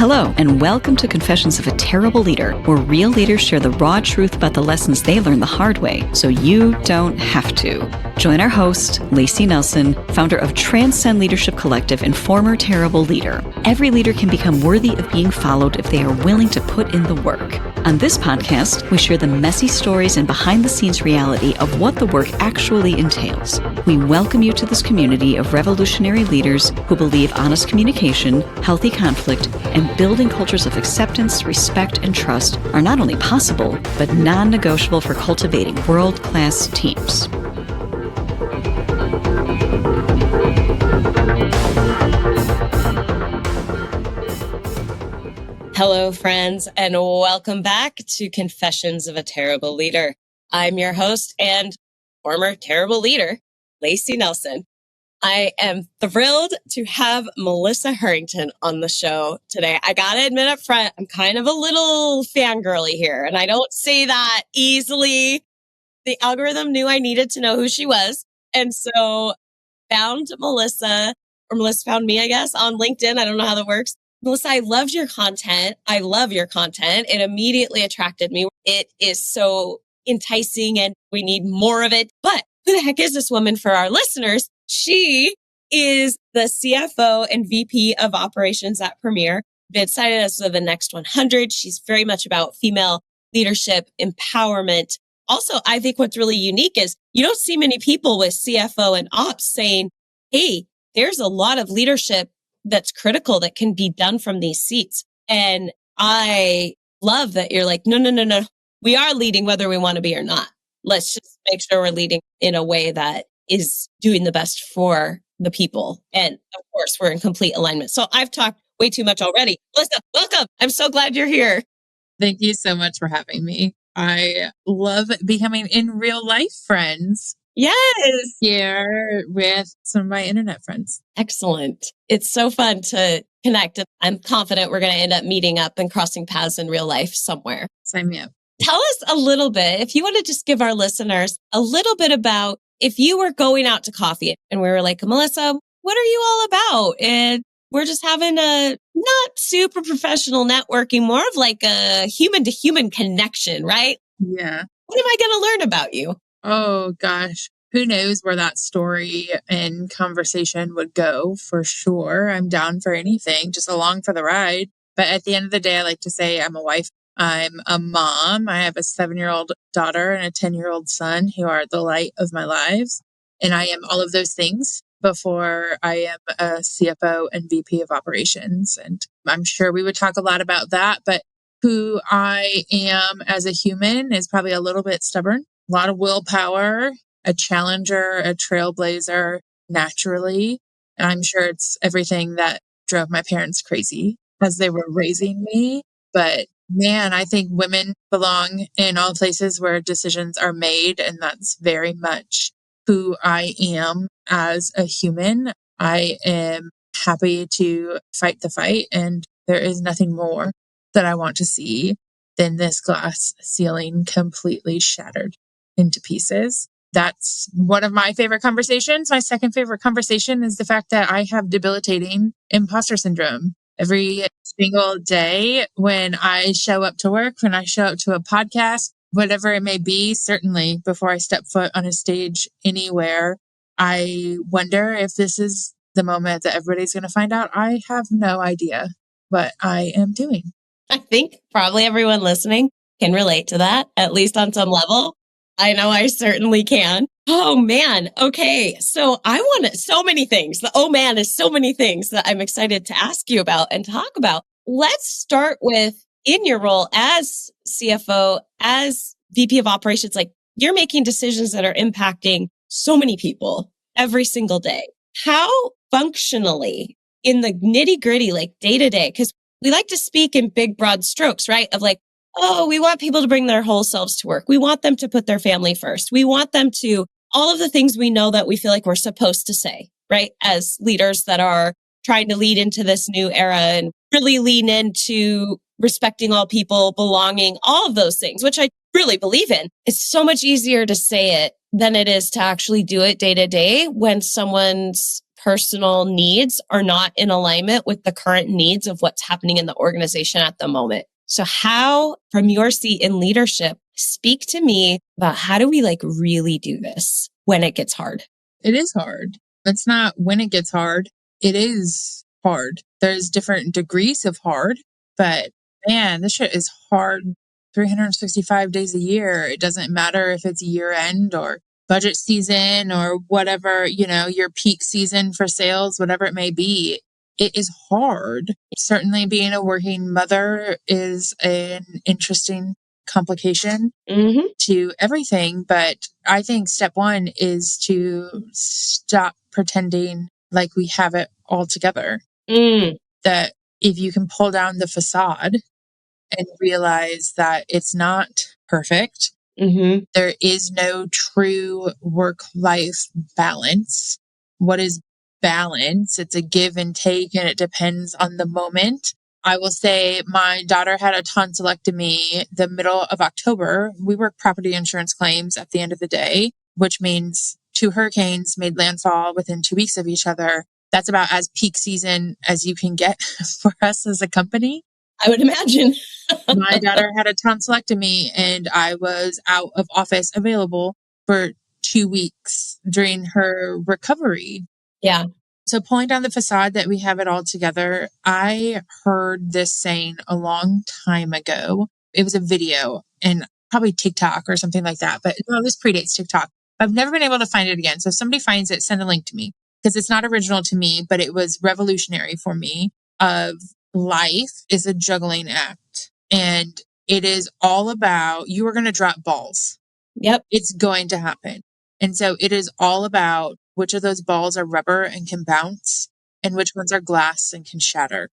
Hello, and welcome to Confessions of a Terrible Leader, where real leaders share the raw truth about the lessons they learned the hard way, so you don't have to. Join our host, Layci Nelson, founder of Transcend Leadership Collective and former Terrible Leader. Every leader can become worthy of being followed if they are willing to put in the work. On this podcast, we share the messy stories and behind-the-scenes reality of what the work actually entails. We welcome you to this community of revolutionary leaders who believe honest communication, healthy conflict, and building cultures of acceptance, respect, and trust are not only possible, but non-negotiable for cultivating world-class teams. Hello, friends, and welcome back to Confessions of a Terrible Leader. I'm your host and former terrible leader, Layci Nelson. I am thrilled to have Melissa Hurrington on the show today. I gotta admit up front, I'm kind of a little fangirly here, and I don't say that easily. The algorithm knew I needed to know who she was, and so found Melissa, or Melissa found me, I guess, on LinkedIn. I don't know how that works. Melissa, I loved your content. I love your content. It immediately attracted me. It is so enticing and we need more of it. But who the heck is this woman for our listeners? She is the CFO and VP of operations at Premier. Been cited as the next 100. She's very much about female leadership, empowerment. Also, I think what's really unique is you don't see many people with CFO and ops saying, hey, there's a lot of leadership that's critical that can be done from these seats. And I love that you're like, no. We are leading whether we want to be or not. Let's just make sure we're leading in a way that is doing the best for the people. And of course, we're in complete alignment. So I've talked way too much already. Melissa, welcome. I'm so glad you're here. Thank you so much for having me. I love becoming in real life friends. Yes. Here with some of my internet friends. Excellent. It's so fun to connect. I'm confident we're going to end up meeting up and crossing paths in real life somewhere. Sign me up. Tell us a little bit, if you want to just give our listeners a little bit about if you were going out to coffee and we were like, Melissa, what are you all about? And we're just having a not super professional networking, more of like a human to human connection, right? Yeah. What am I going to learn about you? Oh gosh, who knows where that story and conversation would go for sure. I'm down for anything, just along for the ride. But at the end of the day, I like to say I'm a wife. I'm a mom. I have a 7-year-old daughter and a 10-year-old son who are the light of my lives. And I am all of those things before I am a CFO and VP of operations. And I'm sure we would talk a lot about that. But who I am as a human is probably a little bit stubborn. A lot of willpower, a challenger, a trailblazer naturally. And I'm sure it's everything that drove my parents crazy as they were raising me. But man, I think women belong in all places where decisions are made. And that's very much who I am as a human. I am happy to fight the fight. And there is nothing more that I want to see than this glass ceiling completely shattered into pieces. That's one of my favorite conversations. My second favorite conversation is the fact that I have debilitating imposter syndrome. Every single day when I show up to work, when I show up to a podcast, whatever it may be, certainly before I step foot on a stage anywhere, I wonder if this is the moment that everybody's going to find out I have no idea what I am doing. I think probably everyone listening can relate to that, at least on some level. I know I certainly can. Oh man. Okay. So I want so many things. The oh man is so many things that I'm excited to ask you about and talk about. Let's start with in your role as CFO, as VP of operations, like you're making decisions that are impacting so many people every single day. How functionally in the nitty gritty, like day to day, because we like to speak in big, broad strokes, right? Of like, oh, we want people to bring their whole selves to work. We want them to put their family first. We want them to all of the things we know that we feel like we're supposed to say, right? As leaders that are trying to lead into this new era and really lean into respecting all people, belonging, all of those things, which I really believe in. It's so much easier to say it than it is to actually do it day to day when someone's personal needs are not in alignment with the current needs of what's happening in the organization at the moment. So how, from your seat in leadership, speak to me about how do we really do this when it gets hard? It is hard. It's not when it gets hard. It is hard. There's different degrees of hard, but man, this shit is hard 365 days a year. It doesn't matter if it's year end or budget season or whatever, your peak season for sales, whatever it may be. It is hard. Certainly being a working mother is an interesting complication to everything. But I think step one is to stop pretending like we have it all together. That if you can pull down the facade and realize that it's not perfect, there is no true work-life balance. What is balance? It's a give and take, and it depends on the moment. I will say my daughter had a tonsillectomy the middle of October. We work property insurance claims at the end of the day, which means 2 hurricanes made landfall within 2 weeks of each other. That's about as peak season as you can get for us as a company. I would imagine. My daughter had a tonsillectomy and I was out of office available for 2 weeks during her recovery. Yeah. So pulling down the facade that we have it all together, I heard this saying a long time ago. It was a video and probably TikTok or something like that. But this predates TikTok. I've never been able to find it again. So if somebody finds it, send a link to me because it's not original to me, but it was revolutionary for me. Of life is a juggling act. And it is all about, you are going to drop balls. Yep. It's going to happen. And so it is all about which of those balls are rubber and can bounce and which ones are glass and can shatter.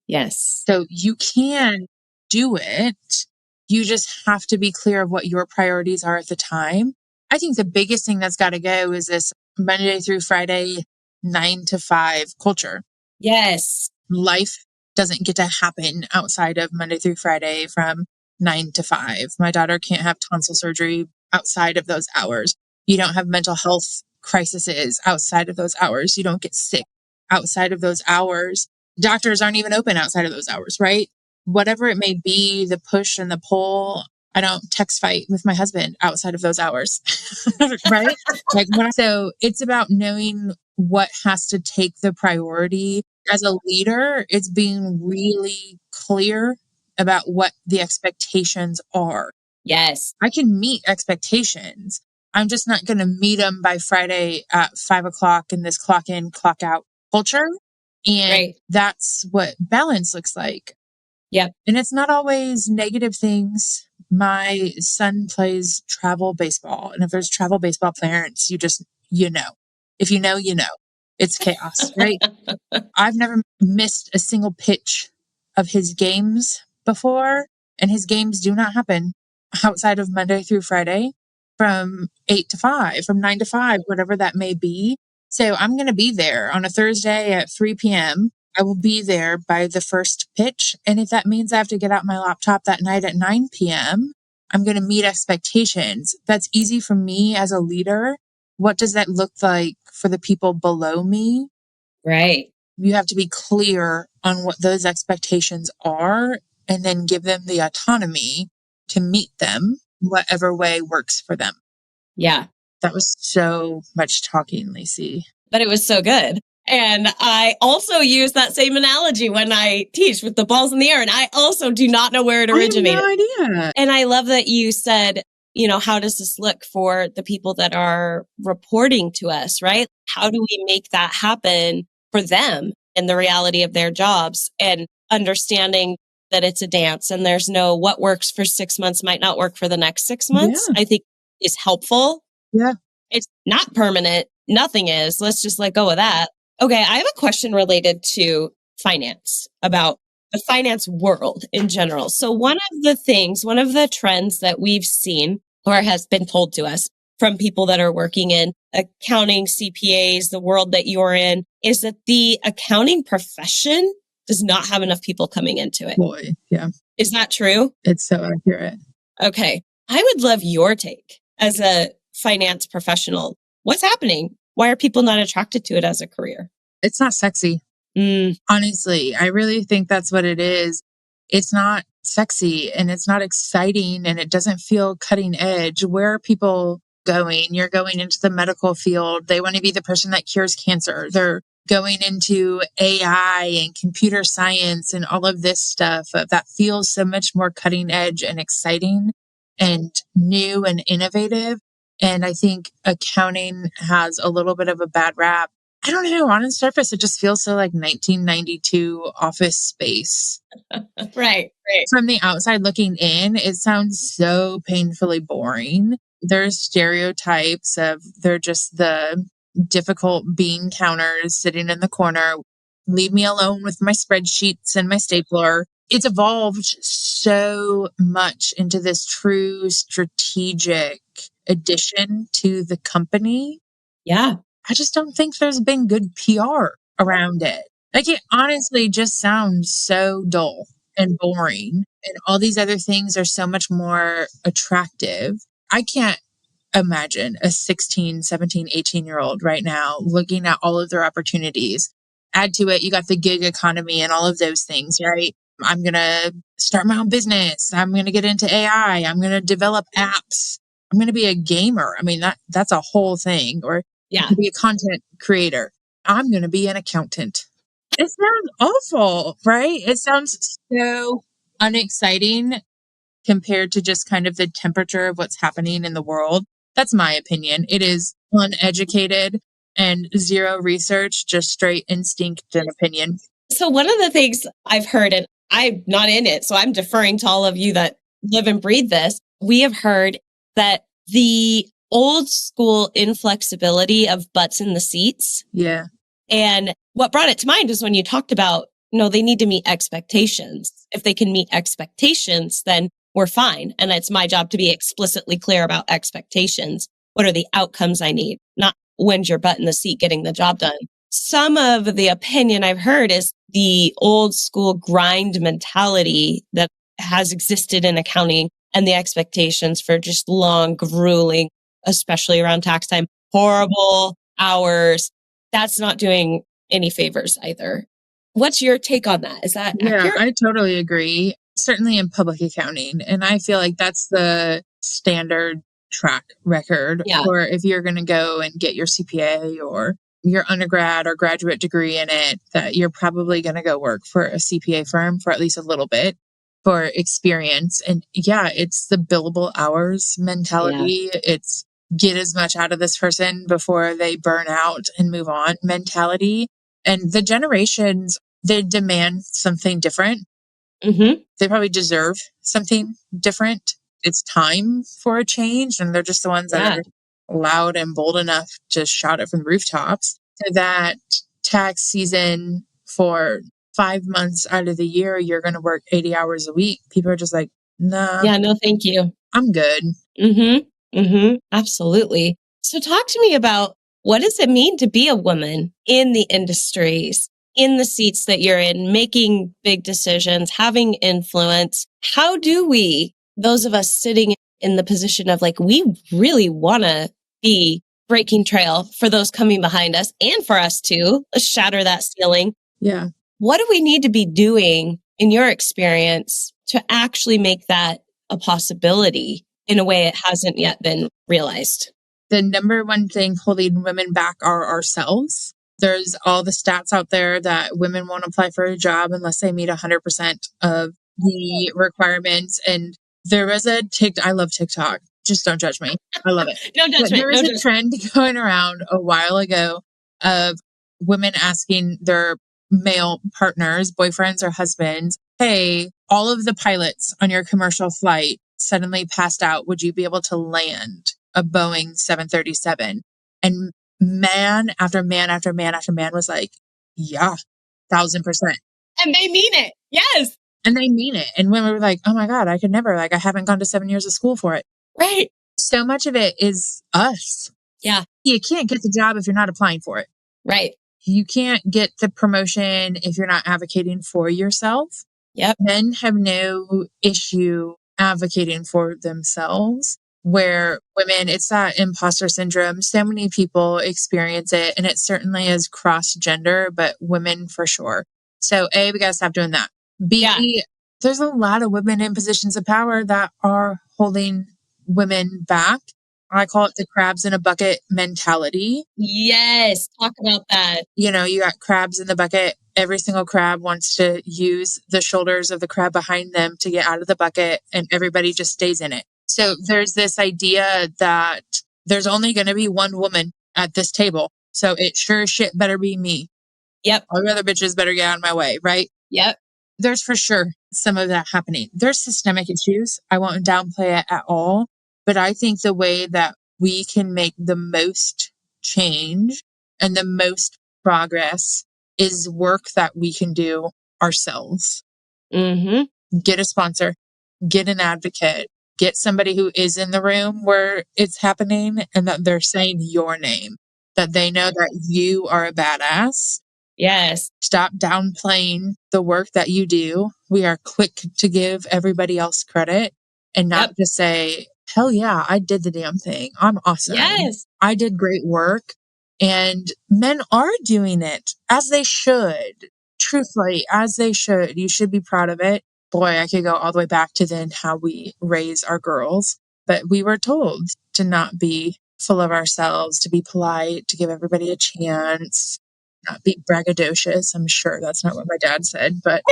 Yes. So you can do it. You just have to be clear of what your priorities are at the time. I think the biggest thing that's got to go is this Monday through Friday, 9 to 5 culture. Yes. Life doesn't get to happen outside of Monday through Friday from 9 to 5. My daughter can't have tonsil surgery outside of those hours. You don't have mental health crises outside of those hours. You don't get sick outside of those hours. Doctors aren't even open outside of those hours, right? Whatever it may be, the push and the pull. I don't text fight with my husband outside of those hours, right? So it's about knowing what has to take the priority. As a leader, it's being really clear about what the expectations are. Yes. I can meet expectations. I'm just not going to meet them by Friday at 5:00 in this clock in, clock out culture. And that's what balance looks like. Yep. And it's not always negative things. My son plays travel baseball. And if there's travel baseball parents, you know. If you know, you know. It's chaos, right? I've never missed a single pitch of his games before. And his games do not happen outside of Monday through Friday from 8 to 5, from 9 to 5, whatever that may be. So I'm going to be there on a Thursday at 3 p.m. I will be there by the first pitch. And if that means I have to get out my laptop that night at 9 p.m., I'm going to meet expectations. That's easy for me as a leader. What does that look like for the people below me? Right. You have to be clear on what those expectations are and then give them the autonomy to meet them, whatever way works for them. Yeah. That was so much talking, Layci. But it was so good. And I also use that same analogy when I teach with the balls in the air. And I also do not know where it originated. I have no idea. And I love that you said, how does this look for the people that are reporting to us, right? How do we make that happen for them in the reality of their jobs and understanding that it's a dance and there's no what works for 6 months might not work for the next 6 months, I think is helpful. Yeah. It's not permanent. Nothing is. Let's just let go of that. Okay. I have a question related to finance, about the finance world in general. So one of the trends that we've seen or has been told to us from people that are working in accounting, CPAs, the world that you're in, is that the accounting profession does not have enough people coming into it. Boy, yeah. Is that true? It's so accurate. Okay. I would love your take as a finance professional. What's happening? Why are people not attracted to it as a career? It's not sexy. Honestly, I really think that's what it is. It's not sexy and it's not exciting and it doesn't feel cutting edge. Where are people going? You're going into the medical field. They want to be the person that cures cancer. They're going into AI and computer science and all of this stuff that feels so much more cutting edge and exciting and new and innovative. And I think accounting has a little bit of a bad rap. I don't know. On the surface, it just feels so like 1992 office space. Right. From the outside looking in, it sounds so painfully boring. There's stereotypes of they're just the difficult bean counters sitting in the corner. Leave me alone with my spreadsheets and my stapler. It's evolved so much into this true strategic addition to the company. Yeah. I just don't think there's been good PR around it. Like it honestly just sounds so dull and boring. And all these other things are so much more attractive. I can't imagine a 16, 17, 18-year-old right now looking at all of their opportunities. Add to it, you got the gig economy and all of those things, right? I'm going to start my own business. I'm going to get into AI. I'm going to develop apps. I'm going to be a gamer. I mean, that's a whole thing. Or Yeah. to be a content creator. I'm going to be an accountant. It sounds awful, right? It sounds so unexciting compared to just kind of the temperature of what's happening in the world. That's my opinion. It is uneducated and zero research, just straight instinct and opinion. So one of the things I've heard, and I'm not in it, so I'm deferring to all of you that live and breathe this. We have heard that the old school inflexibility of butts in the seats. Yeah. And what brought it to mind is when you talked about, they need to meet expectations. If they can meet expectations, then we're fine. And it's my job to be explicitly clear about expectations. What are the outcomes I need? Not when's your butt in the seat getting the job done. Some of the opinion I've heard is the old school grind mentality that has existed in accounting and the expectations for just long, grueling, especially around tax time, horrible hours. That's not doing any favors either. What's your take on that? Is that accurate? I totally agree. Certainly in public accounting. And I feel like that's the standard track record. Yeah. Or if you're going to go and get your CPA or your undergrad or graduate degree in it, that you're probably going to go work for a CPA firm for at least a little bit for experience. And yeah, it's the billable hours mentality. Yeah. It's get as much out of this person before they burn out and move on mentality. And the generations, they demand something different. Mm-hmm. They probably deserve something different. It's time for a change. And they're just the ones that are loud and bold enough to shout it from the rooftops. So that tax season for 5 months out of the year, you're going to work 80 hours a week. People are just like, nah. Yeah, no, thank you. I'm good. Mm-hmm. Mm-hmm. Absolutely. So talk to me about what does it mean to be a woman in the industries, in the seats that you're in, making big decisions, having influence? How do we, those of us sitting in the position of like, we really want to be breaking trail for those coming behind us and for us too, shatter that ceiling? Yeah. What do we need to be doing in your experience to actually make that a possibility in a way it hasn't yet been realized? The number one thing holding women back are ourselves. There's all the stats out there that women won't apply for a job unless they meet 100% of the requirements. And there was I love TikTok. Just don't judge me. I love it. No judgment. But there was a trend going around a while ago of women asking their male partners, boyfriends or husbands, hey, all of the pilots on your commercial flight suddenly passed out. Would you be able to land a Boeing 737? And man after man after man after man was like, yeah, 1,000%. And they mean it. Yes. And they mean it. And women were like, oh my God, I could never, I haven't gone to 7 years of school for it. Right. So much of it is us. Yeah. You can't get the job if you're not applying for it. Right. You can't get the promotion if you're not advocating for yourself. Yep. Men have no issue advocating for themselves. where women, it's that imposter syndrome. So many people experience it, and it certainly is cross gender, but women for sure. So A, we got to stop doing that. B, Yeah. there's a lot of women in positions of power that are holding women back. I call it the crabs in a bucket mentality. Yes. Talk about that. You know, you got crabs in the bucket. Every single crab wants to use the shoulders of the crab behind them to get out of the bucket, and everybody just stays in it. So there's this idea that there's only going to be one woman at this table. So it sure as shit better be me. Yep. All the other bitches better get out of my way, right? Yep. There's for sure some of that happening. There's systemic issues. I won't downplay it at all. But I think the way that we can make the most change and the most progress is work that we can do ourselves. Mm-hmm. Get a sponsor, get an advocate, get somebody who is in the room where it's happening and that they're saying your name, that they know that you are a badass. Yes. Stop downplaying the work that you do. We are quick to give everybody else credit and not just say, hell yeah, I did the damn thing. I'm awesome. Yes. I did great work. And men are doing it as they should. Truthfully, as they should. You should be proud of it. Boy, I could go all the way back to then how we raise our girls. But we were told to not be full of ourselves, to be polite, to give everybody a chance, not be braggadocious. I'm sure that's not what my dad said, but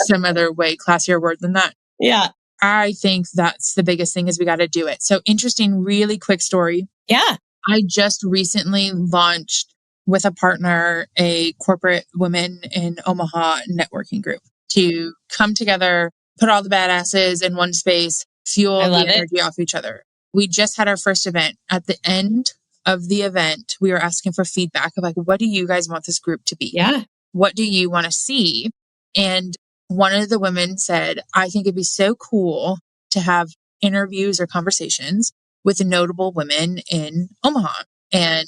some other way classier word than that. Yeah. I think that's the biggest thing is we got to do it. So interesting, really quick story. Yeah. I just recently launched with a partner, a corporate women in Omaha networking group to come together, put all the badasses in one space, fuel the energy off each other. We just had our first event. At the end of the event, we were asking for feedback of like, what do you guys want this group to be? Yeah. What do you want to see? And one of the women said, I think it'd be so cool to have interviews or conversations with notable women in Omaha. And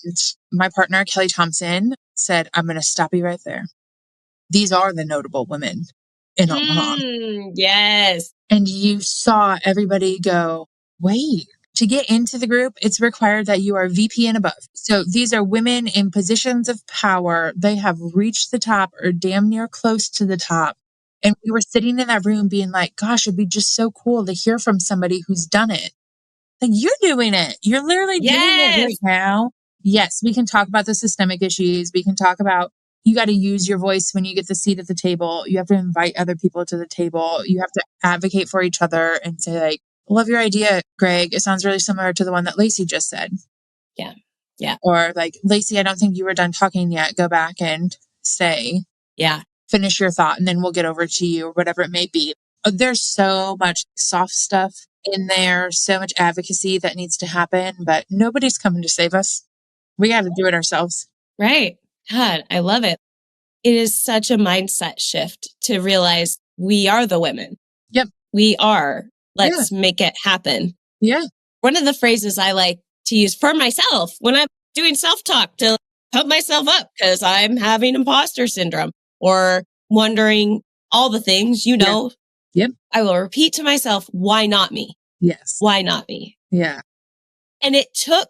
my partner, Kelly Thompson, said, I'm going to stop you right there. These are the notable women in Omaha. Yes. And you saw everybody go, wait, to get into the group, it's required that you are VP and above. So these are women in positions of power. They have reached the top or damn near close to the top. And we were sitting in that room being like, gosh, it'd be just so cool to hear from somebody who's done it. Like, you're doing it. You're literally doing it right now. Yes, we can talk about the systemic issues. We can talk about you got to use your voice when you get the seat at the table. You have to invite other people to the table. You have to advocate for each other and say, like, love your idea, Greg. It sounds really similar to the one that Layci just said. Yeah. Yeah. Or like, Layci, I don't think you were done talking yet. Go back and say, yeah, finish your thought and then we'll get over to you or whatever it may be. There's so much soft stuff in there, so much advocacy that needs to happen, but nobody's coming to save us. We got to do it ourselves. Right. God, I love it. It is such a mindset shift to realize we are the women. Yep. We are. Let's make it happen. Yeah. One of the phrases I like to use for myself when I'm doing self-talk to pump myself up because I'm having imposter syndrome or wondering all the things, you know. Yep. I will repeat to myself, why not me? Yes. Why not me? Yeah. And it took,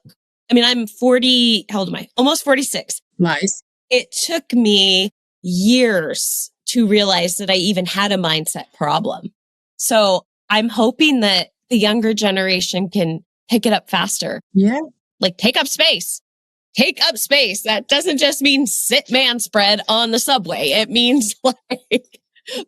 I'm 40, how old am I? Almost 46. Lies. It took me years to realize that I even had a mindset problem. So I'm hoping that the younger generation can pick it up faster. Yeah. Like take up space. Take up space. That doesn't just mean sit man spread on the subway. It means like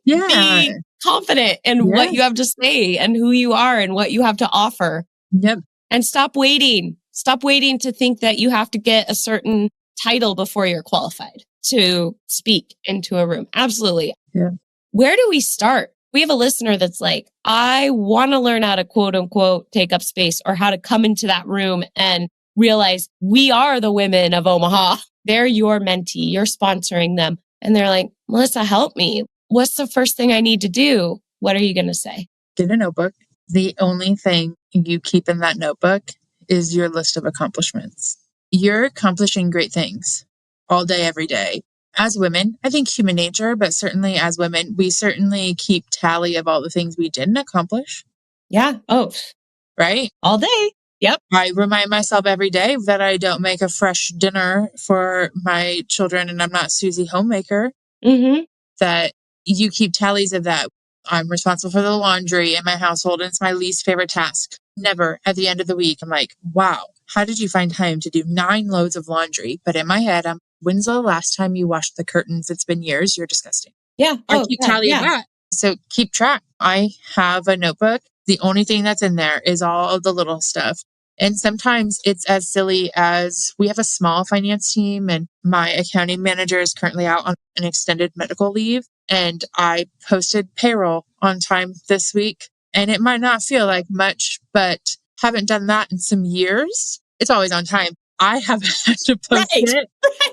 be confident in what you have to say and who you are and what you have to offer. Yep. And stop waiting. Stop waiting to think that you have to get a certain title before you're qualified to speak into a room. Absolutely. Yeah. Where do we start? We have a listener that's like, I want to learn how to quote unquote take up space or how to come into that room and realize we are the women of Omaha. They're your mentee. You're sponsoring them. And they're like, Melissa, help me. What's the first thing I need to do? What are you going to say? Get a notebook. The only thing you keep in that notebook is your list of accomplishments. You're accomplishing great things all day, every day. As women, I think human nature, but certainly as women, we certainly keep tally of all the things we didn't accomplish. Yeah. Oh, right? All day. Yep. I remind myself every day that I don't make a fresh dinner for my children and I'm not Susie Homemaker, Mm-hmm. that you keep tallies of that. I'm responsible for the laundry in my household and it's my least favorite task. Never at the end of the week, I'm like, wow, how did you find time to do 9 loads of laundry? But in my head, when's the last time you washed the curtains? It's been years. You're disgusting. Yeah. I Oh, keep God. tally of Yeah. that. So keep track. I have a notebook. The only thing that's in there is all of the little stuff. And sometimes it's as silly as we have a small finance team and my accounting manager is currently out on an extended medical leave. And I posted payroll on time this week. And it might not feel like much, but haven't done that in some years. It's always on time. I haven't had to post Right. it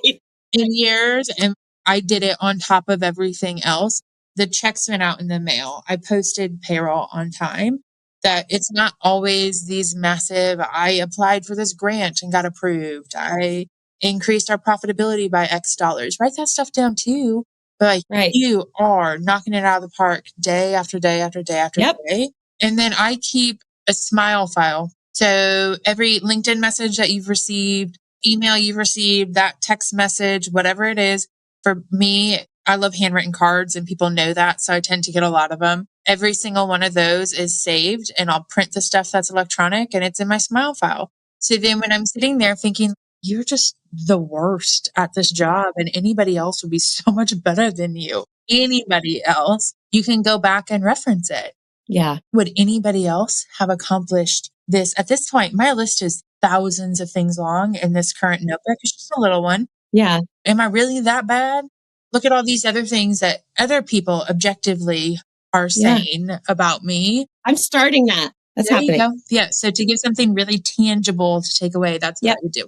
Right. in years. And I did it on top of everything else. The checks went out in the mail. I posted payroll on time. That it's not always these massive, I applied for this grant and got approved. I increased our profitability by X dollars. Write that stuff down too. But like Right. you are knocking it out of the park day after day after day after Yep. day. And then I keep a smile file. So every LinkedIn message that you've received, email you've received, that text message, whatever it is, for me, I love handwritten cards and people know that. So I tend to get a lot of them. Every single one of those is saved and I'll print the stuff that's electronic and it's in my smile file. So then when I'm sitting there thinking, you're just the worst at this job and anybody else would be so much better than you. Anybody else, you can go back and reference it. Yeah. Would anybody else have accomplished this? At this point, my list is thousands of things long and this current notebook is just a little one. Yeah. Am I really that bad? Look at all these other things that other people objectively are saying about me. I'm starting that. That's There happening. you go. Yeah. So to give something really tangible to take away, that's what I would do.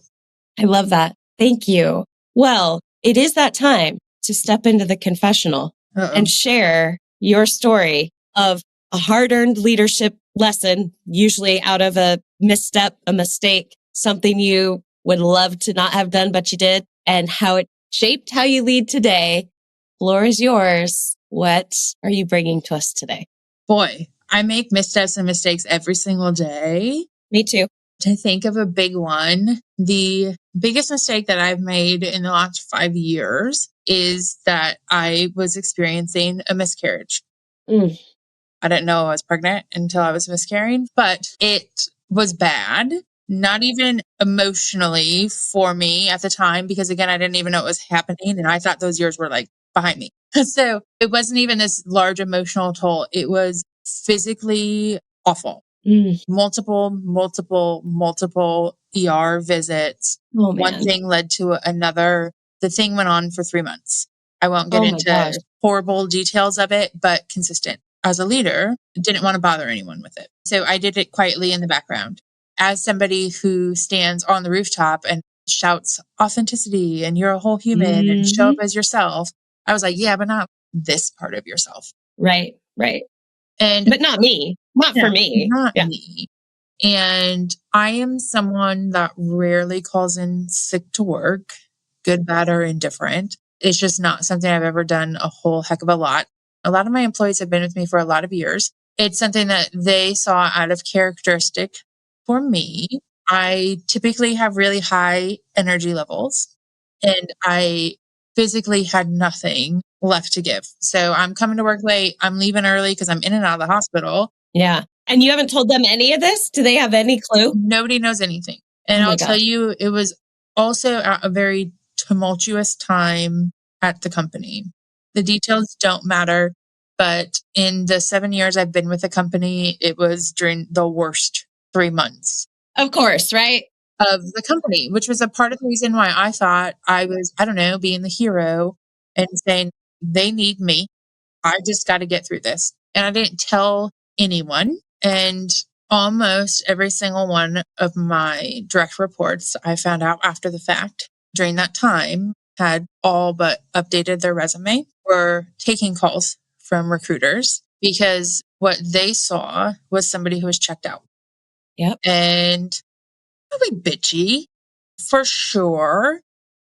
I love that. Thank you. Well, it is that time to step into the confessional and share your story of a hard-earned leadership lesson, usually out of a misstep, a mistake, something you would love to not have done, but you did, and how it shaped how you lead today. Floor is yours. What are you bringing to us today? Boy, I make missteps and mistakes every single day. Me too. To think of a big one, the biggest mistake that I've made in the last 5 years is that I was experiencing a miscarriage. I didn't know I was pregnant until I was miscarrying, but it was bad. Not even emotionally for me at the time, because again, I didn't even know it was happening. And I thought those years were like behind me. So it wasn't even this large emotional toll. It was physically awful. Multiple ER visits. Oh, One man. thing led to another. The thing went on for 3 months. I won't get Oh my into gosh. horrible details of it, but consistent. As a leader, didn't want to bother anyone with it. So I did it quietly in the background. As somebody who stands on the rooftop and shouts authenticity and you're a whole human and show up as yourself, I was like, yeah, but not this part of yourself. Right. Right. And But not me. Not for me. Not Yeah. me. And I am someone that rarely calls in sick to work, good, bad, or indifferent. It's just not something I've ever done a whole heck of a lot. A lot of my employees have been with me for a lot of years. It's something that they saw out of characteristic for me. I typically have really high energy levels and I physically had nothing left to give. So I'm coming to work late. I'm leaving early because I'm in and out of the hospital. Yeah. And you haven't told them any of this? Do they have any clue? Nobody knows anything. And I'll tell you, it was also at a very tumultuous time at the company. The details don't matter, but in the 7 years I've been with the company, it was during the worst 3 months. Of course, right? Of the company, which was a part of the reason why I thought I was, I don't know, being the hero and saying, they need me. I just got to get through this. And I didn't tell anyone. And almost every single one of my direct reports, I found out after the fact during that time, had all but updated their resume, were taking calls from recruiters because what they saw was somebody who was checked out. Yep. And probably bitchy for sure.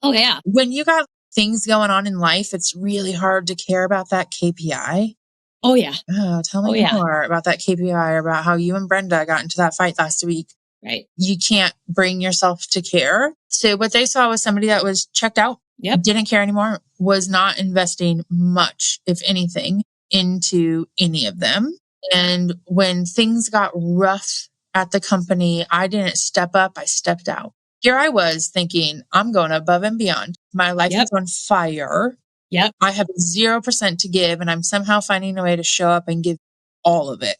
Oh, yeah. When you got things going on in life, it's really hard to care about that KPI. Oh, yeah. Oh, tell Oh, me yeah. more about that KPI, about how you and Brenda got into that fight last week. Right. You can't bring yourself to care. So what they saw was somebody that was checked out, Yep. didn't care anymore, was not investing much, if anything, into any of them. And when things got rough at the company, I didn't step up, I stepped out. Here I was thinking, I'm going above and beyond. My life Yep. is on fire. Yep. I have 0% to give, and I'm somehow finding a way to show up and give all of it.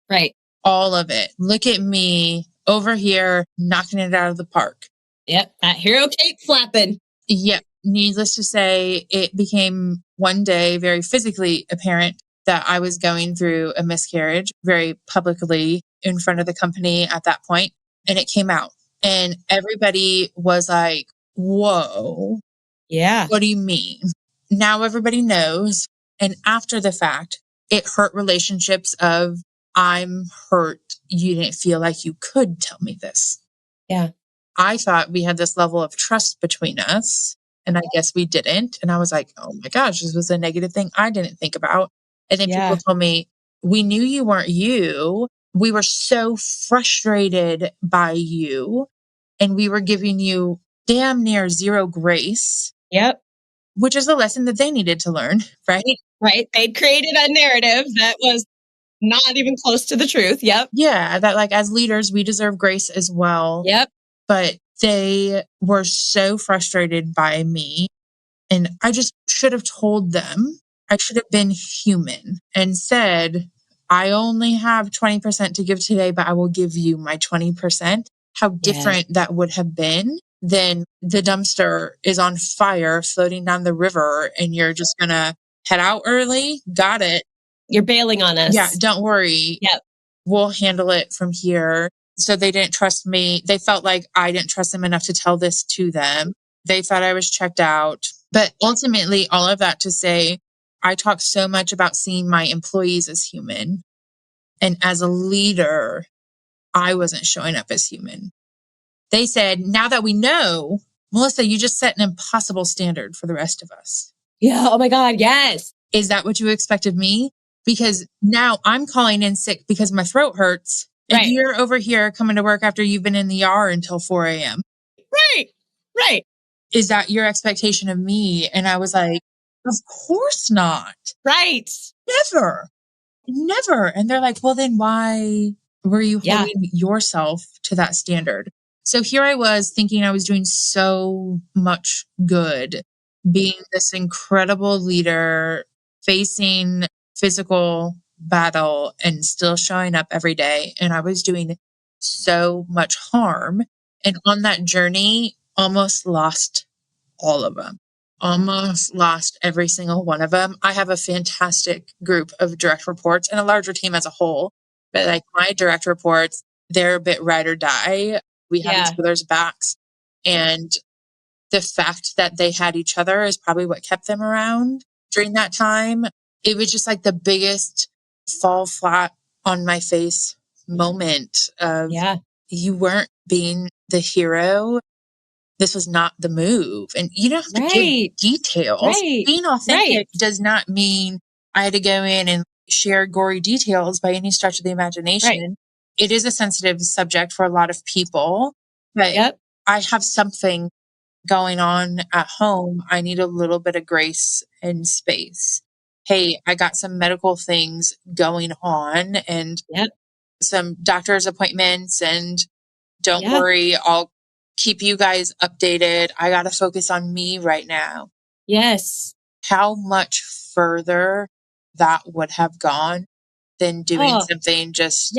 Right. All of it. Look at me over here knocking it out of the park. Yep. That hero cape flapping. Yep. Needless to say, it became one day very physically apparent that I was going through a miscarriage very publicly in front of the company at that point, and it came out. And everybody was like, whoa, Yeah. what do you mean? Now everybody knows. And after the fact, it hurt relationships of, I'm hurt. You didn't feel like you could tell me this. Yeah. I thought we had this level of trust between us, and I guess we didn't. And I was like, oh my gosh, this was a negative thing I didn't think about. And then people told me, we knew you weren't you. We were so frustrated by you, and we were giving you damn near zero grace. Yep. Which is a lesson that they needed to learn, right? Right. They'd created a narrative that was not even close to the truth. Yep. Yeah, that like as leaders, we deserve grace as well. Yep. But they were so frustrated by me. And I just should have told them, I should have been human and said, I only have 20% to give today, but I will give you my 20%. How different that would have been than the dumpster is on fire floating down the river and you're just going to head out early. Got it. You're bailing on us. Yeah, don't worry. Yep. We'll handle it from here. So they didn't trust me. They felt like I didn't trust them enough to tell this to them. They thought I was checked out. But ultimately, all of that to say, I talk so much about seeing my employees as human. And as a leader, I wasn't showing up as human. They said, now that we know, Melissa, you just set an impossible standard for the rest of us. Yeah. Oh my God. Yes. Is that what you expect of me? Because now I'm calling in sick because my throat hurts. And Right. you're over here coming to work after you've been in the ER until 4 a.m. Right. Right. Is that your expectation of me? And I was like, of course not. Right. Never. Never. And they're like, well, then why were you holding yourself to that standard? So here I was thinking I was doing so much good, being this incredible leader, facing physical battle and still showing up every day. And I was doing so much harm. And on that journey, almost lost all of them. Almost lost every single one of them. I have a fantastic group of direct reports and a larger team as a whole. But like my direct reports, they're a bit ride or die. We have each other's backs. And the fact that they had each other is probably what kept them around during that time. It was just like the biggest fall flat on my face moment of you weren't being the hero. This was not the move. And you don't have to give details. Right. Being authentic does not mean I had to go in and share gory details by any stretch of the imagination. Right. It is a sensitive subject for a lot of people, but I have something going on at home. I need a little bit of grace and space. Hey, I got some medical things going on and some doctor's appointments, and don't worry, I'll keep you guys updated. I got to focus on me right now. Yes. How much further that would have gone than doing something just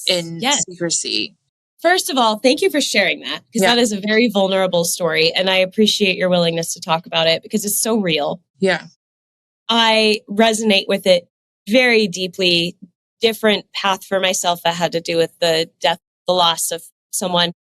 in secrecy. First of all, thank you for sharing that, because that is a very vulnerable story. And I appreciate your willingness to talk about it because it's so real. Yeah. I resonate with it very deeply. Different path for myself that had to do with the death, the loss of someone,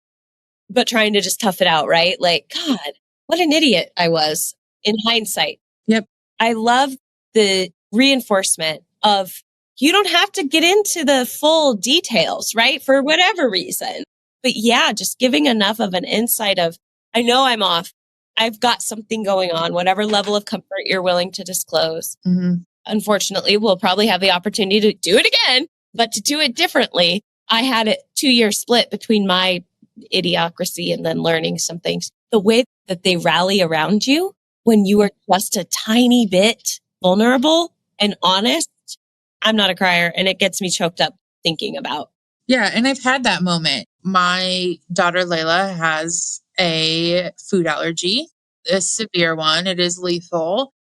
but trying to just tough it out, right? Like, God, what an idiot I was in hindsight. Yep. I love the reinforcement of you don't have to get into the full details, right? For whatever reason. But yeah, just giving enough of an insight of, I know I'm off. I've got something going on, whatever level of comfort you're willing to disclose. Mm-hmm. unfortunately, we'll probably have the opportunity to do it again, but to do it differently. I had a 2-year split between my idiocracy and then learning some things. The way that they rally around you when you are just a tiny bit vulnerable and honest, I'm not a crier, and it gets me choked up thinking about. Yeah, and I've had that moment. My daughter Layla has a food allergy, a severe one. It is lethal.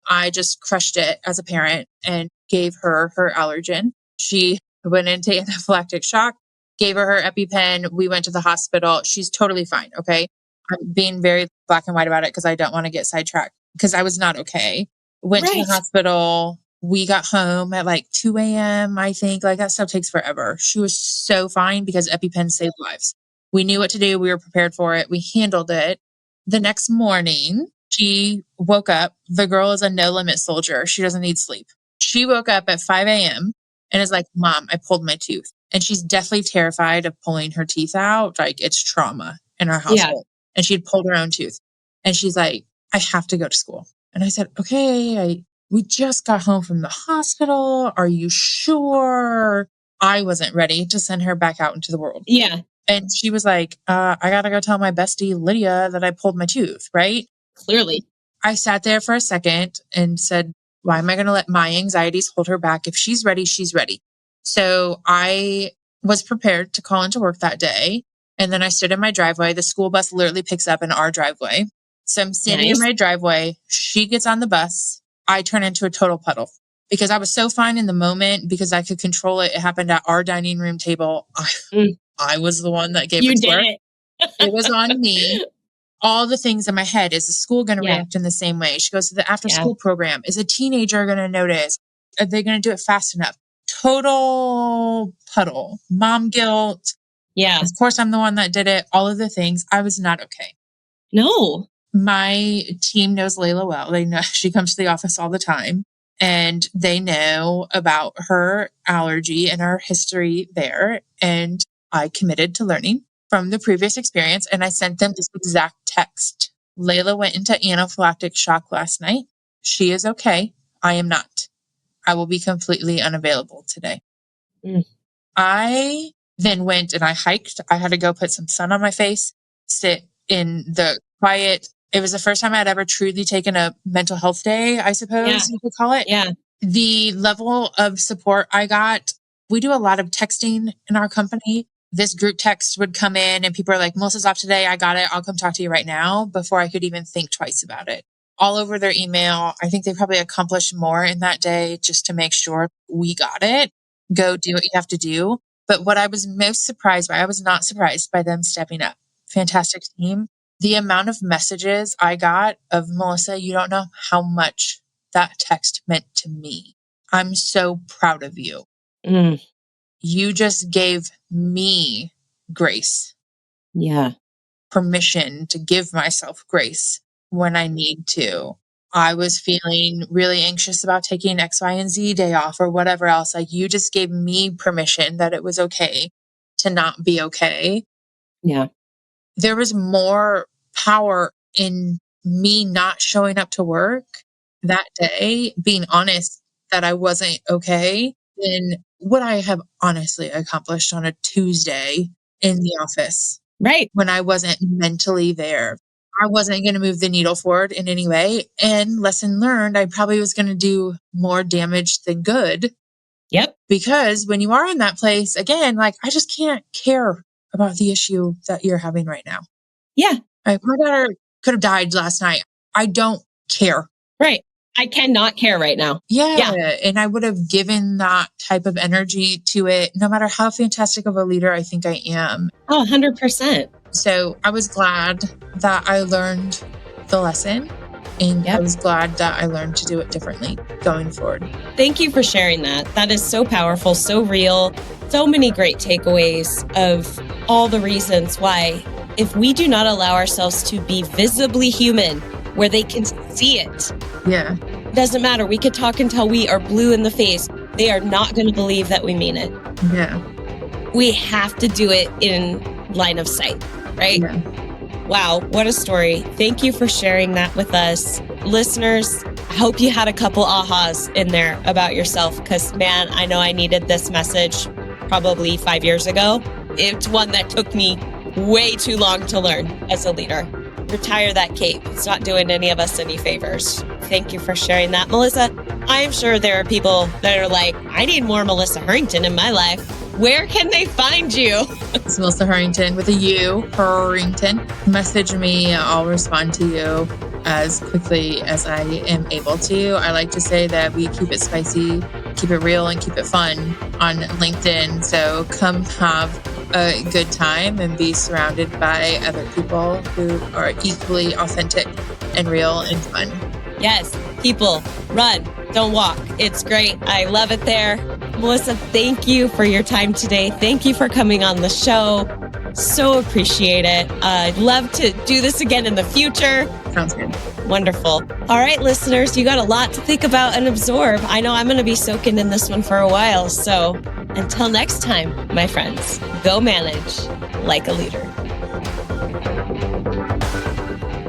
I just crushed it as a parent and gave her her allergen. She went into anaphylactic shock, gave her EpiPen. We went to the hospital. She's totally fine. Okay. I'm being very black and white about it because I don't want to get sidetracked because I was not okay. Went to the hospital. We got home at like 2 a.m. I think like that stuff takes forever. She was so fine because EpiPen saved lives. We knew what to do. We were prepared for it. We handled it. The next morning, she woke up. The girl is a no limit soldier. She doesn't need sleep. She woke up at 5 a.m. and is like, Mom, I pulled my tooth. And she's deathly terrified of pulling her teeth out. Like it's trauma in our household. And she had pulled her own tooth. And she's like, I have to go to school. And I said, okay, we just got home from the hospital. Are you sure? I wasn't ready to send her back out into the world. Yeah. And she was like, I got to go tell my bestie, Lydia, that I pulled my tooth, right? Clearly. I sat there for a second and said, why am I going to let my anxieties hold her back? If she's ready, she's ready. So I was prepared to call into work that day. And then I stood in my driveway. The school bus literally picks up in our driveway. So I'm standing in my driveway. She gets on the bus. I turn into a total puddle because I was so fine in the moment because I could control it. It happened at our dining room table. I was the one that gave it to her. It was on me. All the things in my head. Is the school going to react in the same way? She goes to the after school program. Is a teenager going to notice? Are they going to do it fast enough? Total puddle. Mom guilt. Yeah. Of course, I'm the one that did it. All of the things. I was not okay. No. My team knows Layla well. They know she comes to the office all the time and they know about her allergy and our history there. And I committed to learning from the previous experience. And I sent them this exact text. Layla went into anaphylactic shock last night. She is okay. I am not. I will be completely unavailable today. I then went and I hiked. I had to go put some sun on my face, sit in the quiet. It was the first time I'd ever truly taken a mental health day, I suppose you could call it. Yeah. The level of support I got, we do a lot of texting in our company. This group text would come in and people are like, Melissa's off today. I got it. I'll come talk to you right now before I could even think twice about it. All over their email. I think they probably accomplished more in that day just to make sure we got it. Go do what you have to do. But what I was most surprised by, I was not surprised by them stepping up. Fantastic team. The amount of messages I got of Melissa, you don't know how much that text meant to me. I'm so proud of you. You just gave me grace. Yeah. Permission to give myself grace when I need to. I was feeling really anxious about taking X, Y, and Z day off or whatever else. Like you just gave me permission that it was okay to not be okay. Yeah. There was more power in me not showing up to work that day, being honest that I wasn't okay, than what I have honestly accomplished on a Tuesday in the office. Right. When I wasn't mentally there. I wasn't going to move the needle forward in any way. And lesson learned, I probably was going to do more damage than good. Yep. Because when you are in that place, again, like I just can't care about the issue that you're having right now. Yeah. Like, my daughter could have died last night. I don't care. Right. I cannot care right now. Yeah. And I would have given that type of energy to it, no matter how fantastic of a leader I think I am. Oh, 100%. So I was glad that I learned the lesson. And I was glad that I learned to do it differently going forward. Thank you for sharing that. That is so powerful, so real. So many great takeaways of all the reasons why, if we do not allow ourselves to be visibly human, where they can see it. Yeah. Doesn't matter. We could talk until we are blue in the face. They are not going to believe that we mean it. Yeah. We have to do it in line of sight, right? Yeah. Wow, what a story. Thank you for sharing that with us. Listeners, I hope you had a couple ahas in there about yourself because, man, I know I needed this message probably 5 years ago. It's one that took me way too long to learn as a leader. Retire that cape. It's not doing any of us any favors. Thank you for sharing that, Melissa. I'm sure there are people that are like, I need more Melissa Hurrington in my life. Where can they find you? It's Melissa Hurrington with a U, Hurrington. Message me. I'll respond to you as quickly as I am able to. I like to say that we keep it spicy, keep it real, and keep it fun on LinkedIn. So come have a good time and be surrounded by other people who are equally authentic and real and fun. Yes, people, run, don't walk. It's great. I love it there. Melissa, thank you for your time today. Thank you for coming on the show. So appreciate it. I'd love to do this again in the future. Sounds good. Wonderful. All right, listeners, you got a lot to think about and absorb. I know I'm going to be soaking in this one for a while. So until next time, my friends, go manage like a leader.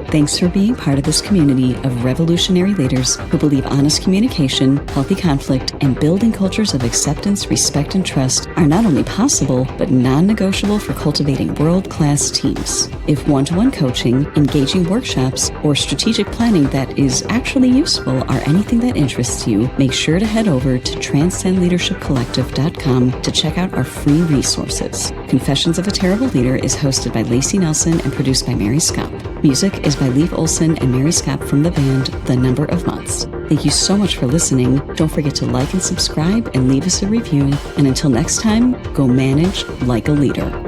Thanks for being part of this community of revolutionary leaders who believe honest communication, healthy conflict, and building cultures of acceptance, respect, and trust are not only possible, but non-negotiable for cultivating world-class teams. If one-to-one coaching, engaging workshops, or strategic planning that is actually useful are anything that interests you, make sure to head over to transcendleadershipcollective.com to check out our free resources. Confessions of a Terrible Leader is hosted by Layci Nelson and produced by Mary Scott. Music is by Leif Olson and Mary Scott from the band The Number of Months. Thank you so much for listening. Don't forget to like and subscribe and leave us a review. And until next time, go manage like a leader.